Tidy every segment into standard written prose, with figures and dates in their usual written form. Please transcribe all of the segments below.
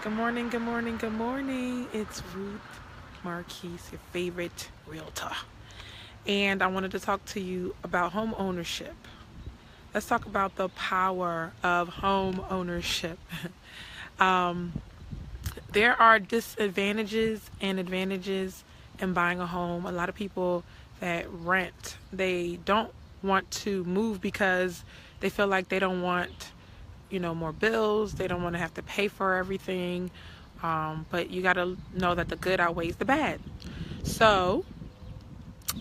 Good morning, good morning, good morning. It's Ruth Marquise, your favorite realtor. And I wanted to talk to you about home ownership. Let's talk about the power of home ownership. um, there are disadvantages and advantages in buying a home. A lot of people that rent, they don't want to move because they feel like they don't want more bills. They don't want to have to pay for everything. But you got to know that the good outweighs the bad. So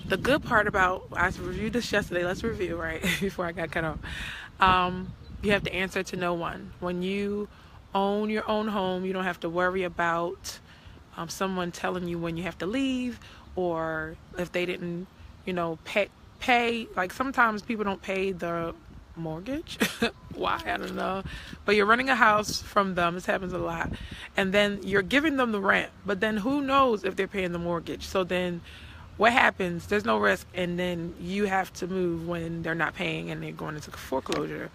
the good part about, I reviewed this yesterday, let's review, right? Before I got cut off. You have to answer to no one. When you own your own home, you don't have to worry about someone telling you when you have to leave, or if they didn't, pay. Like sometimes people don't pay the mortgage. Why? I don't know. But you're renting a house from them. This happens a lot. And then you're giving them the rent. But then who knows if they're paying the mortgage? So then what happens? There's no risk. And then you have to move when they're not paying and they're going into foreclosure.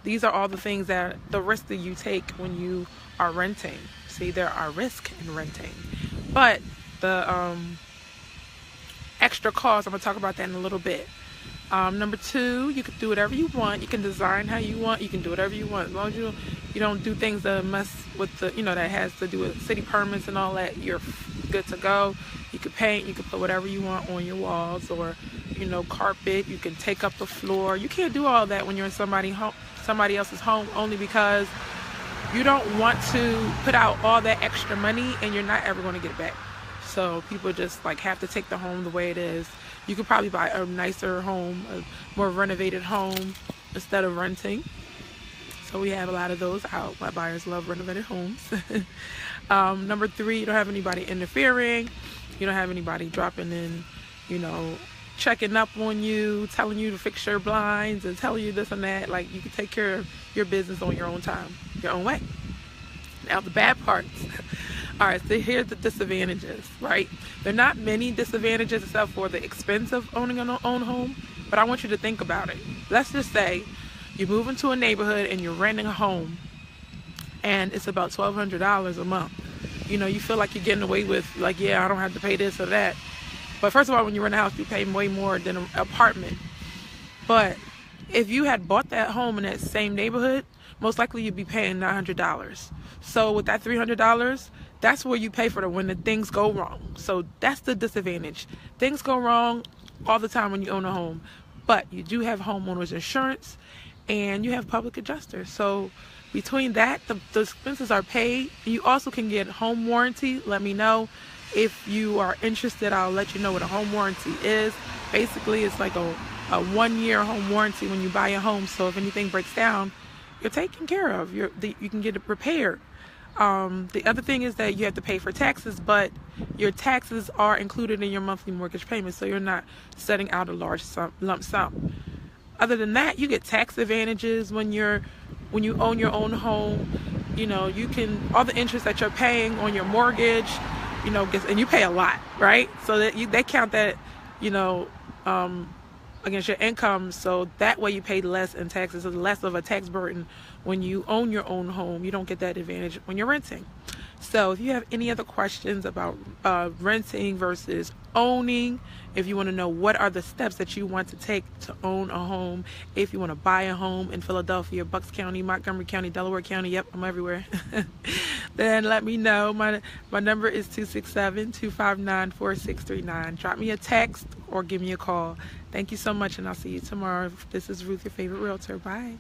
These are all the things the risk that you take when you are renting. See, there are risks in renting. But the extra costs, I'm going to talk about that in a little bit. Number two, you can do whatever you want. You can design how you want. You can do whatever you want. As long as you don't do things that mess with that has to do with city permits and all that, you're good to go. You can paint. You can put whatever you want on your walls, or, carpet. You can take up the floor. You can't do all that when you're in somebody else's home, only because you don't want to put out all that extra money and you're not ever going to get it back. So people just have to take the home the way it is. You could probably buy a nicer home, a more renovated home, instead of renting. So we have a lot of those out. My buyers love renovated homes. Number three, you don't have anybody interfering. You don't have anybody dropping in, checking up on you, telling you to fix your blinds and telling you this and that. You can take care of your business on your own time, your own way. Now the bad parts. All right, so here's the disadvantages, right? There are not many disadvantages except for the expense of owning an own home, but I want you to think about it. Let's just say you move into a neighborhood and you're renting a home and it's about $1,200 a month. You feel like you're getting away with, I don't have to pay this or that. But first of all, when you rent a house, you pay way more than an apartment. But if you had bought that home in that same neighborhood, most likely you'd be paying $900. So with that $300, that's where you pay for when the things go wrong. So that's the disadvantage. Things go wrong all the time when you own a home, but you do have homeowners insurance and you have public adjusters. So between that, the expenses are paid. You also can get home warranty. Let me know if you are interested. I'll let you know what a home warranty is. Basically, it's like a 1-year home warranty when you buy a home. So if anything breaks down, you're taken care of. You can get it repaired. The other thing is that you have to pay for taxes, but your taxes are included in your monthly mortgage payment, so you're not setting out a large lump sum. Other than that, you get tax advantages when you own your own home. You can, all the interest that you're paying on your mortgage, and you pay a lot, right? So that they count that, against your income, so that way you pay less in taxes. It's less of a tax burden when you own your own home. You don't get that advantage when you're renting. So if you have any other questions about renting versus owning, if you want to know what are the steps that you want to take to own a home, if you want to buy a home in Philadelphia, Bucks County, Montgomery County, Delaware County, yep, I'm everywhere, then let me know. My number is 267-259-4639. Drop me a text or give me a call. Thank you so much, and I'll see you tomorrow. This is Ruth, your favorite realtor. Bye.